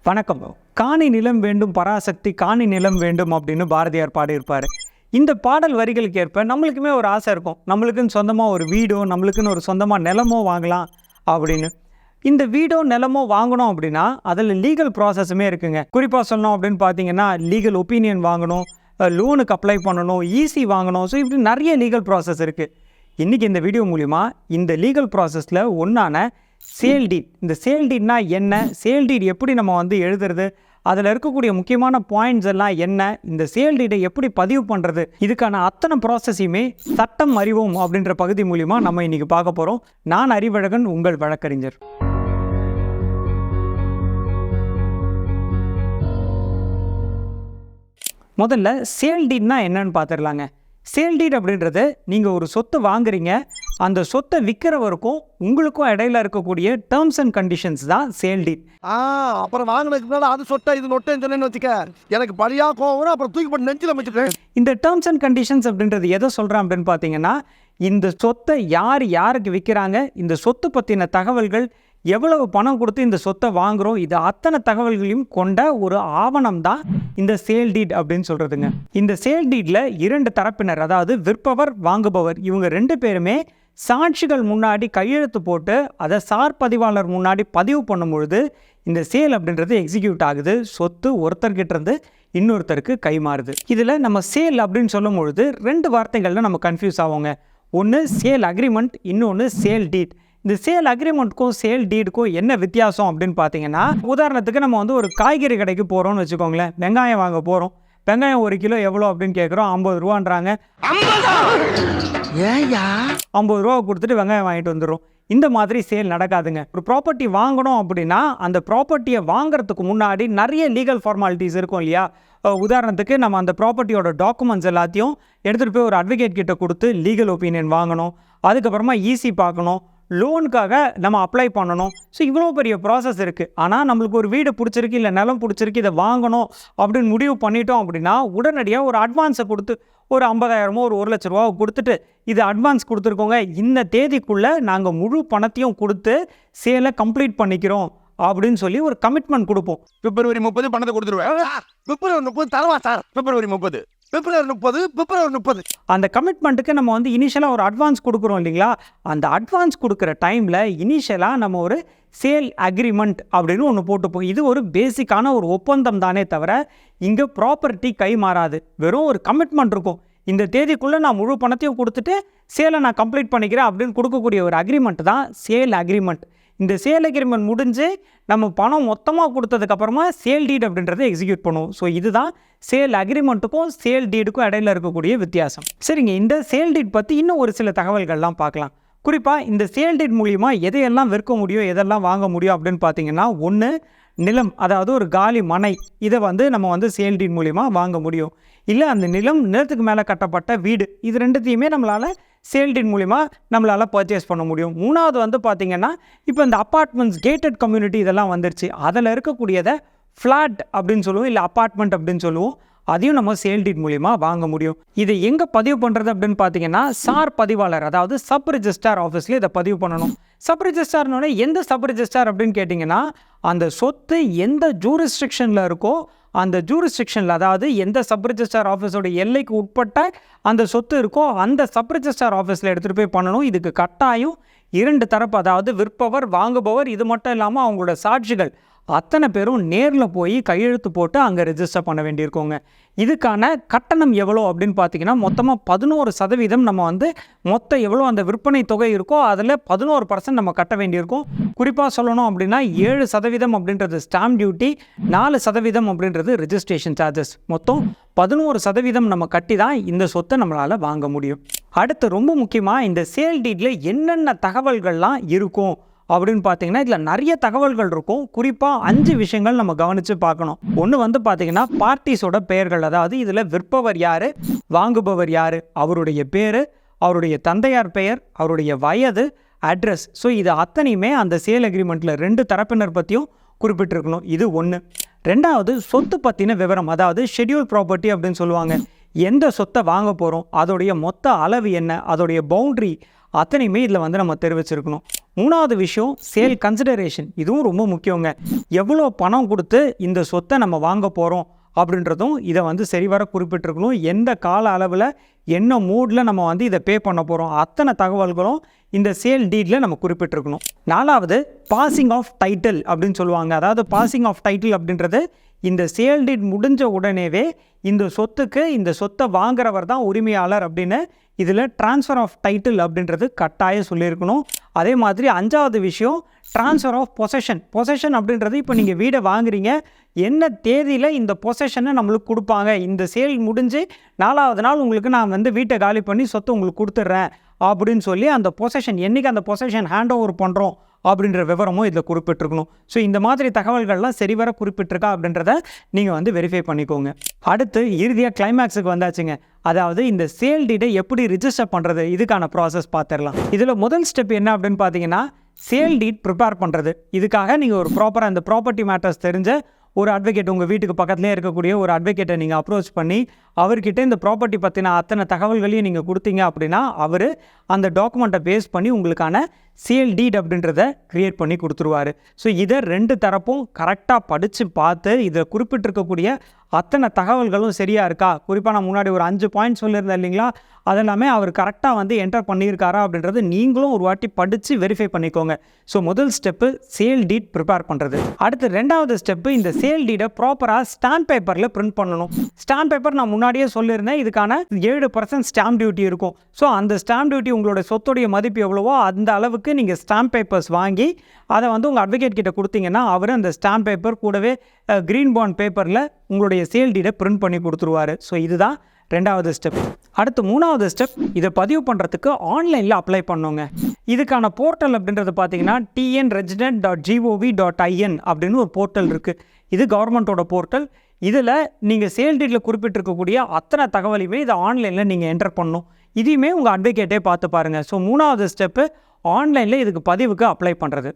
வணக்கம். காணி நிலம் வேண்டும் பராசக்தி காணி நிலம் வேண்டும் அப்படின்னு பாரதியார் பாடியிருப்பார். இந்த பாடல் வரிகளுக்கு ஏற்ப நம்மளுக்குமே ஒரு ஆசை இருக்கும். நம்மளுக்குன்னு சொந்தமாக ஒரு வீடோ நம்மளுக்குன்னு ஒரு சொந்தமாக நிலமோ வாங்கலாம் அப்படின்னு. இந்த வீடோ நிலமோ வாங்கணும் அப்படின்னா அதில் லீகல் ப்ராசஸுமே இருக்குங்க. குறிப்பாக சொல்லணும் அப்படின்னு பார்த்தீங்கன்னா லீகல் ஒப்பீனியன் வாங்கணும், லோனுக்கு அப்ளை பண்ணணும், ஈசி வாங்கணும். ஸோ இப்படி நிறைய லீகல் ப்ராசஸ் இருக்குது. இன்றைக்கி இந்த வீடியோ மூலிமா இந்த லீகல் ப்ராசஸில் ஒன்றான சேல் டீட், இந்த சேல் டீட்னா என்ன, சேல் டீட் எப்படி நம்ம எழுதுறது, அதில் இருக்கக்கூடிய முக்கியமான பாயிண்ட்ஸ் எல்லாம் என்ன, இந்த சேல் டீடை எப்படி பதிவு பண்ணுறது, இதுக்கான அத்தனை ப்ராசஸையுமே சட்டம் அறிவோம் அப்படின்ற பகுதி மூலிமா நம்ம இன்றைக்கி பார்க்க போகிறோம். நான் அறிவழகன், உங்கள் வழக்கறிஞர். முதல்ல சேல் டீட்னா என்னன்னு பார்த்துடலாங்க. சேல் டீட் அப்படின்றது நீங்கள் ஒரு சொத்து வாங்குறீங்க, அந்த சொத்தை விற்கிறவருக்கும் உங்களுக்கும் இடையில இருக்கக்கூடிய டேர்ம்ஸ் அண்ட் கண்டிஷன்ஸ் தான் சேல் டீட். அப்புறம் வாங்கினதுக்கு அது சொட்டை இது நொட்டேன்னு சொன்னேன்னு வச்சுக்க, எனக்கு பழியா கோவம், அப்புறம் தூக்கி போட்டு நெஞ்சில் வச்சுட்டேன். இந்த டேர்ம்ஸ் அண்ட் கண்டிஷன்ஸ் அப்படின்றது எதை சொல்கிறேன் அப்படின்னு பார்த்தீங்கன்னா, இந்த சொத்தை யாருக்கு விற்கிறாங்க, இந்த சொத்து பற்றின தகவல்கள், எவ்வளவு பணம் கொடுத்து இந்த சொத்தை வாங்குகிறோம், இது அத்தனை தகவல்களையும் கொண்ட ஒரு ஆவணம் தான் இந்த சேல் டீட் அப்படின்னு சொல்கிறதுங்க. இந்த சேல் டீட்டில் இரண்டு தரப்பினர், அதாவது விற்பவர் வாங்குபவர், இவங்க ரெண்டு பேருமே சாட்சிகள் முன்னாடி கையெழுத்து போட்டு அதை சார் பதிவாளர் முன்னாடி பதிவு பண்ணும் பொழுது இந்த சேல் அப்படின்றது எக்ஸிக்யூட் ஆகுது. சொத்து ஒருத்தர்கிட்ட இருந்து இன்னொருத்தருக்கு கைமாறுது. இதில் நம்ம சேல் அப்படின்னு சொல்லும் பொழுது ரெண்டு வார்த்தைகளில் நம்ம கன்ஃபியூஸ் ஆவோங்க. ஒன்று சேல் அக்ரிமெண்ட், இன்னொன்று சேல் டீட். இந்த சேல் அக்ரிமெண்ட்டுக்கும் சேல் டீடுக்கும் என்ன வித்தியாசம் அப்படின்னு பார்த்தீங்கன்னா, உதாரணத்துக்கு நம்ம ஒரு காய்கறி கடைக்கு போகிறோம்னு வச்சுக்கோங்களேன். வெங்காயம் வாங்க போகிறோம். வெங்காயம் 1 கிலோ எவ்வளோ அப்படின்னு கேட்குறோம். 50 ரூபான்றாங்க. 50 ரூபா கொடுத்துட்டு வெங்காயம் வாங்கிட்டு வந்துடும். இந்த மாதிரி சேல் நடக்காதுங்க. ஒரு ப்ராப்பர்ட்டி வாங்கணும் அப்படின்னா அந்த ப்ராப்பர்ட்டியை வாங்குறதுக்கு முன்னாடி நிறைய லீகல் ஃபார்மாலிட்டிஸ் இருக்கும் இல்லையா. உதாரணத்துக்கு நம்ம அந்த ப்ராப்பர்ட்டியோட டாக்குமெண்ட்ஸ் எல்லாத்தையும் எடுத்துகிட்டு போய் ஒரு அட்வொகேட் கிட்ட கொடுத்து லீகல் ஒப்பீனியன் வாங்கணும். அதுக்கப்புறமா ஈசி பார்க்கணும், லோனுக்காக நம்ம அப்ளை பண்ணணும். ஸோ இவ்வளோ பெரிய ப்ராசஸ் இருக்குது. ஆனால் நம்மளுக்கு ஒரு வீடு பிடிச்சிருக்கு, இல்லை நிலம் பிடிச்சிருக்கு, இதை வாங்கணும் அப்படின்னு முடிவு பண்ணிட்டோம் அப்படின்னா உடனடியாக ஒரு அட்வான்ஸை கொடுத்து ஒரு 50,000 ஒரு 1,00,000 ரூபாவை கொடுத்துட்டு இது அட்வான்ஸ் கொடுத்துருக்கோங்க, இந்த தேதிக்குள்ளே நாங்கள் முழு பணத்தையும் கொடுத்து சேலை கம்ப்ளீட் பண்ணிக்கிறோம் அப்படின்னு சொல்லி ஒரு கமிட்மெண்ட் கொடுப்போம். பிப்ரவரி 30 பணத்தை கொடுத்துருவேன். பிப்ரவரி 30 தரவா சார்? பிப்ரவரி 30, பிப்ரவரி 30, பிப்ரவரி 30. அந்த கமிட்மெண்ட்டுக்கு நம்ம இனிஷியலாக ஒரு அட்வான்ஸ் கொடுக்குறோம் இல்லைங்களா. அந்த அட்வான்ஸ் கொடுக்குற டைமில் இனிஷியலாக நம்ம ஒரு சேல் அக்ரிமெண்ட் அப்படின்னு ஒன்று போட்டுப்போம். இது ஒரு பேசிக்கான ஒரு ஒப்பந்தம் தானே தவிர இங்கே ப்ராப்பர்ட்டி கை மாறாது. வெறும் ஒரு கமிட்மெண்ட் இருக்கும். இந்த தேதிக்குள்ளே நான் முழு பணத்தையும் கொடுத்துட்டு சேலை நான் கம்ப்ளீட் பண்ணிக்கிறேன் அப்படின்னு கொடுக்கக்கூடிய ஒரு அக்ரிமெண்ட் தான் சேல் அக்ரிமெண்ட். இந்த சேல் அக்ரிமெண்ட் முடிஞ்சு நம்ம பணம் மொத்தமாக கொடுத்ததுக்கப்புறமா சேல் டீட் அப்படின்றத எக்ஸிக்யூட் பண்ணுவோம். ஸோ இதுதான் சேல் அக்ரிமெண்ட்டுக்கும் சேல் டீடுக்கும் இடையில இருக்கக்கூடிய வித்தியாசம். சரிங்க, இந்த சேல் டீட் பற்றி இன்னும் ஒரு சில தகவல்கள்லாம் பார்க்கலாம். குறிப்பாக இந்த சேல் டீட் மூலிமா எதையெல்லாம் விற்க முடியும், எதெல்லாம் வாங்க முடியும் அப்படின்னு பார்த்தீங்கன்னா, ஒன்று நிலம், அதாவது ஒரு காலி மனை, இதை நம்ம சேல் டீட் மூலிமா வாங்க முடியும். இல்லை அந்த நிலத்துக்கு மேலே கட்டப்பட்ட வீடு, இது ரெண்டுத்தையுமே நம்மளால் சேல் டீட் மூலிமா நம்மளால் பர்ச்சேஸ் பண்ண முடியும். மூணாவது பார்த்திங்கன்னா, இப்போ இந்த அப்பார்ட்மெண்ட்ஸ், கேட்டட் கம்யூனிட்டி இதெல்லாம் வந்துருச்சு. அதில் இருக்கக்கூடியதை ஃப்ளாட் அப்படின்னு சொல்லுவோம், இல்லை அப்பார்ட்மெண்ட் அப்படின்னு சொல்லுவோம். அதையும் நம்ம சேல் டீட் மூலிமா வாங்க முடியும். இதை எங்கே பதிவு பண்ணுறது அப்படின்னு பார்த்தீங்கன்னா, சார் பதிவாளர், அதாவது சப் ரிஜிஸ்டார் ஆஃபீஸில் இதை பதிவு பண்ணணும். சப் ரிஜிஸ்டார்னோட எந்த சப் ரிஜிஸ்டார் அப்படின்னு கேட்டிங்கன்னா, அந்த சொத்து எந்த ஜூரிஸ்டிக்ஷனில் இருக்கோ அந்த ஜூரிஸ்டிக்ஷனில், அதாவது எந்த சப் ரிஜிஸ்டார் ஆஃபீஸோட எல்லைக்கு உட்பட்ட அந்த சொத்து இருக்கோ அந்த சப் ரிஜிஸ்டார் ஆஃபீஸில் எடுத்துகிட்டு போய் பண்ணணும். இதுக்கு கட்டாயம் 2 தரப்பு, அதாவது விற்பவர் வாங்குபவர், இது மட்டும் இல்லாமல் அவங்களோட சாட்சிகள் அத்தனை பேரும் நேரில் போய் கையெழுத்து போட்டு அங்கே ரெஜிஸ்டர் பண்ண வேண்டியிருக்கோங்க. இதுக்கான கட்டணம் எவ்வளோ அப்படின்னு பார்த்தீங்கன்னா, மொத்தமாக 11% நம்ம மொத்தம் எவ்வளோ அந்த விற்பனை தொகை இருக்கோ அதில் 11% நம்ம கட்ட வேண்டியிருக்கும். குறிப்பாக சொல்லணும் அப்படின்னா 7% அப்படின்றது ஸ்டாம்ப் டியூட்டி, 4% அப்படின்றது ரெஜிஸ்ட்ரேஷன் சார்ஜஸ். மொத்தம் 11% நம்ம கட்டி தான் இந்த சொத்தை நம்மளால் வாங்க முடியும். அடுத்து ரொம்ப முக்கியமாக இந்த சேல் டீட்டில் என்னென்ன தகவல்கள்லாம் இருக்கும் அப்படின்னு பார்த்தீங்கன்னா, இதில் நிறைய தகவல்கள் இருக்கும். குறிப்பாக 5 விஷயங்கள் நம்ம கவனித்து பார்க்கணும். ஒன்று பார்த்தீங்கன்னா பார்ட்டிஸோட பெயர்கள், அதாவது இதில் விற்பவர் யார், வாங்குபவர் யார், அவருடைய பேர், அவருடைய தந்தையார் பெயர், அவருடைய வயது, அட்ரஸ். ஸோ இது அத்தனையுமே அந்த சேல் அக்ரிமெண்ட்டில் 2 தரப்பினர் பற்றியும் குறிப்பிட்டிருக்கணும். இது ஒன்று. ரெண்டாவது சொத்து பற்றின விவரம், அதாவது ஷெட்யூல் ப்ராப்பர்ட்டி அப்படின்னு சொல்லுவாங்க. எந்த சொத்தை வாங்க போகிறோம், அதோடைய மொத்த அளவு என்ன, அதோடைய பவுண்ட்ரி அத்தனையுமே இதில் நம்ம தெரிவிச்சிருக்கணும். மூணாவது விஷயம் சேல் கன்சிடரேஷன். இதுவும் ரொம்ப முக்கியங்க. எவ்வளோ பணம் கொடுத்து இந்த சொத்தை நம்ம வாங்க போகிறோம் அப்படின்றதும் இதை வந்து சரிவர குறிப்பிட்டிருக்கணும். எந்த கால அளவில் என்ன மூடில் நம்ம வந்து இதை பே பண்ண போகிறோம் அத்தனை தகவல்களும் இந்த சேல் டீடில் நம்ம குறிப்பிட்டிருக்கணும். நாலாவது பாசிங் ஆஃப் டைட்டில் அப்படின்னு சொல்லுவாங்க. அதாவது பாசிங் ஆஃப் டைட்டில் அப்படின்றது இந்த சேல் டீட் முடிஞ்ச உடனேவே இந்த சொத்தை வாங்குறவர் தான் உரிமையாளர் அப்படின்னு இதில் ட்ரான்ஸ்ஃபர் ஆஃப் டைட்டில் அப்படின்றது கட்டாயம் சொல்லியிருக்கணும். அதே மாதிரி அஞ்சாவது விஷயம் ட்ரான்ஸ்ஃபர் ஆஃப் பொசஷன் அப்படின்றது இப்போ நீங்கள் வீடை வாங்குறீங்க, என்ன தேதியில் இந்த பொசஷனை நம்மளுக்கு கொடுப்பாங்க, இந்த சேல் முடிஞ்சு 4வது நாள் உங்களுக்கு நான் வந்து வீட்டை காலி பண்ணி சொத்தை உங்களுக்கு கொடுத்துட்றேன் அப்படின்னு சொல்லி அந்த பொசஷன் என்றைக்கு அந்த பொசஷன் ஹேண்ட் ஓவர் பண்ணுறோம் அப்படின்ற விவரமும் இதில் குறிப்பிட்டிருக்கணும். ஸோ இந்த மாதிரி தகவல்கள்லாம் சரிவர குறிப்பிட்டிருக்கா அப்படின்றத நீங்கள் வந்து வெரிஃபை பண்ணிக்கோங்க. அடுத்து இறுதியாக கிளைமேக்ஸுக்கு வந்தாச்சுங்க. அதாவது இந்த சேல் டீடை எப்படி ரிஜிஸ்டர் பண்ணுறது, இதுக்கான ப்ராசஸ் பார்த்துடலாம். இதில் முதல் ஸ்டெப் என்ன அப்படின்னு பார்த்தீங்கன்னா சேல் டீட் ப்ரிப்பேர் பண்ணுறது. இதுக்காக நீங்கள் ஒரு ப்ராப்பராக இந்த ப்ராப்பர்ட்டி மேட்டர்ஸ் தெரிஞ்ச ஒரு அட்வொகேட், உங்கள் வீட்டுக்கு பக்கத்துலேயே இருக்கக்கூடிய ஒரு அட்வொகேட்டை நீங்கள் அப்ரோச் பண்ணி அவர்கிட்ட இந்த ப்ராப்பர்ட்டி பற்றின அத்தனை தகவல்களையும் நீங்கள் கொடுத்தீங்க அப்படின்னா அவர் அந்த டாக்குமெண்ட்டை பேஸ் பண்ணி உங்களுக்கான சேல் டீட் அப்படின்றத க்ரியேட் பண்ணி கொடுத்துருவார். ஸோ இதை 2 தரப்பும் கரெக்டாக படித்து பார்த்து இதில் குறிப்பிட்டிருக்கக்கூடிய அத்தனை தகவல்களும் சரியாக இருக்கா, குறிப்பாக நான் முன்னாடி ஒரு 5 பாயிண்ட் சொல்லியிருந்தேன் இல்லைங்களா, அதெல்லாமே அவர் கரெக்டாக வந்து என்டர் பண்ணியிருக்காரா அப்படின்றது நீங்களும் ஒரு வாட்டி படித்து வெரிஃபை பண்ணிக்கோங்க. ஸோ முதல் ஸ்டெப்பு சேல் டீட் ப்ரிப்பேர் பண்ணுறது. அடுத்து 2வது ஸ்டெப்பு இந்த சேல் டீடை ப்ராப்பராக ஸ்டாம்ப் பேப்பரில் பிரிண்ட் பண்ணணும். ஸ்டாம்ப் பேப்பர் நான் முன்னாடியே சொல்லியிருந்தேன், இதுக்கான 7% ஸ்டாம்ப் டியூட்டி இருக்கும். ஸோ அந்த ஸ்டாம்ப் டியூட்டி உங்களோட சொத்துடைய மதிப்பு எவ்வளவோ அந்த அளவுக்கு நீங்கள் ஸ்டாம்ப் பேப்பர்ஸ் வாங்கி அதை வந்து உங்கள் அட்வொகேட் கிட்ட கொடுத்தீங்கன்னா அவர் அந்த ஸ்டாம்ப் பேப்பர் கூடவே க்ரீன் பாண்ட் பேப்பரில் உங்களுடைய சேல் டீடை பிரிண்ட் பண்ணி கொடுத்துருவார். ஸோ இதுதான் 2வது ஸ்டெப். அடுத்து 3வது ஸ்டெப், இதை பதிவு பண்ணுறதுக்கு ஆன்லைனில் அப்ளை பண்ணுங்க. இதுக்கான போர்ட்டல் அப்படின்றது பார்த்தீங்கன்னா tnresident.gov.in அப்படின்னு ஒரு போர்ட்டல் இருக்குது. இது கவர்மெண்ட்டோட போர்ட்டல். இதில் நீங்கள் சேல் டீடில் குறிப்பிட்டிருக்கக்கூடிய அத்தனை தகவலையுமே இதை ஆன்லைனில் நீங்கள் என்டர் பண்ணணும். இதையுமே உங்கள் அட்வொகேட்டே பார்த்து பாருங்கள். ஸோ 3வது ஸ்டெப்பு ஆன்லைனில் இதுக்கு பதிவுக்கு அப்ளை பண்ணுறது.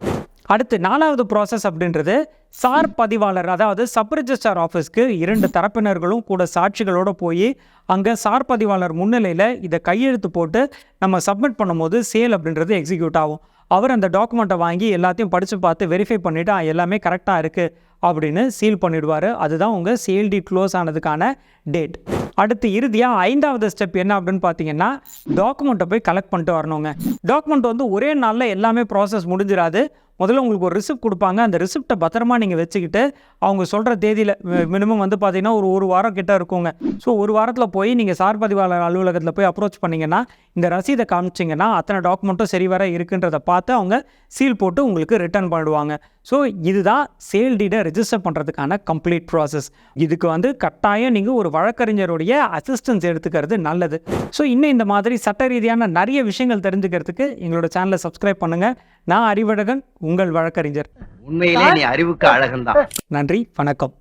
அடுத்து 4வது ப்ராசஸ் அப்படின்றது சார் பதிவாளர், அதாவது சப் ரிஜிஸ்ட்ரார் ஆஃபீஸ்க்கு 2 தரப்பினர்களும் கூட சாட்சிகளோடு போய் அங்கே சார் பதிவாளர் முன்னிலையில் இதை கையெழுத்து போட்டு நம்ம சப்மிட் பண்ணும்போது சேல் அப்படின்றது எக்ஸிக்யூட் ஆகும். அவர் அந்த டாக்குமெண்ட்டை வாங்கி எல்லாத்தையும் படித்து பார்த்து வெரிஃபை பண்ணிவிட்டு எல்லாமே கரெக்டாக இருக்குது அப்படின்னு சீல் பண்ணிவிடுவார். அதுதான் உங்கள் சேல் டீட் க்ளோஸ் ஆனதுக்கான டேட். அடுத்து இறுதியாக 5வது ஸ்டெப் என்ன அப்படின்னு பார்த்தீங்கன்னா டாக்குமெண்ட்டை போய் கலெக்ட் பண்ணிட்டு வரணுங்க. டாக்குமெண்ட் வந்து ஒரே நாளில் எல்லாமே ப்ராசஸ் முடிஞ்சிடாது. முதல்ல உங்களுக்கு ஒரு ரிசிப்ட் கொடுப்பாங்க. அந்த ரிசிப்டை பத்திரமா நீங்கள் வச்சுக்கிட்டு அவங்க சொல்கிற தேதியில் மினிமம் வந்து பார்த்தீங்கன்னா ஒரு வாரம் கிட்ட இருக்குங்க. ஸோ ஒரு வாரத்தில் போய் நீங்கள் சார் பதிவாளர் அலுவலகத்தில் போய் அப்ரோச் பண்ணிங்கன்னா இந்த ரசீதை காமிச்சிங்கன்னா அத்தனை டாக்குமெண்ட்டும் சரிவர இருக்குன்றதை பார்த்து அவங்க சீல் போட்டு உங்களுக்கு ரிட்டர்ன் பண்ணிடுவாங்க. ஸோ இதுதான் சேல் டீடை ரெஜிஸ்டர் பண்ணுறதுக்கான கம்ப்ளீட் ப்ராசஸ். இதுக்கு வந்து கட்டாயம் நீங்கள் ஒரு வழக்கறிஞருடைய அசிஸ்டன்ஸ் எடுத்துக்கிறது நல்லது. ஸோ இன்னும் இந்த மாதிரி சட்ட ரீதியான நிறைய விஷயங்கள் தெரிஞ்சுக்கிறதுக்கு எங்களோட சேனலை சப்ஸ்கிரைப் பண்ணுங்கள். நான் அறிவழகன், உங்கள் வழக்கறிஞர். உண்மையிலே நீ அறிவுக்கு அழகன்தான். நன்றி, வணக்கம்.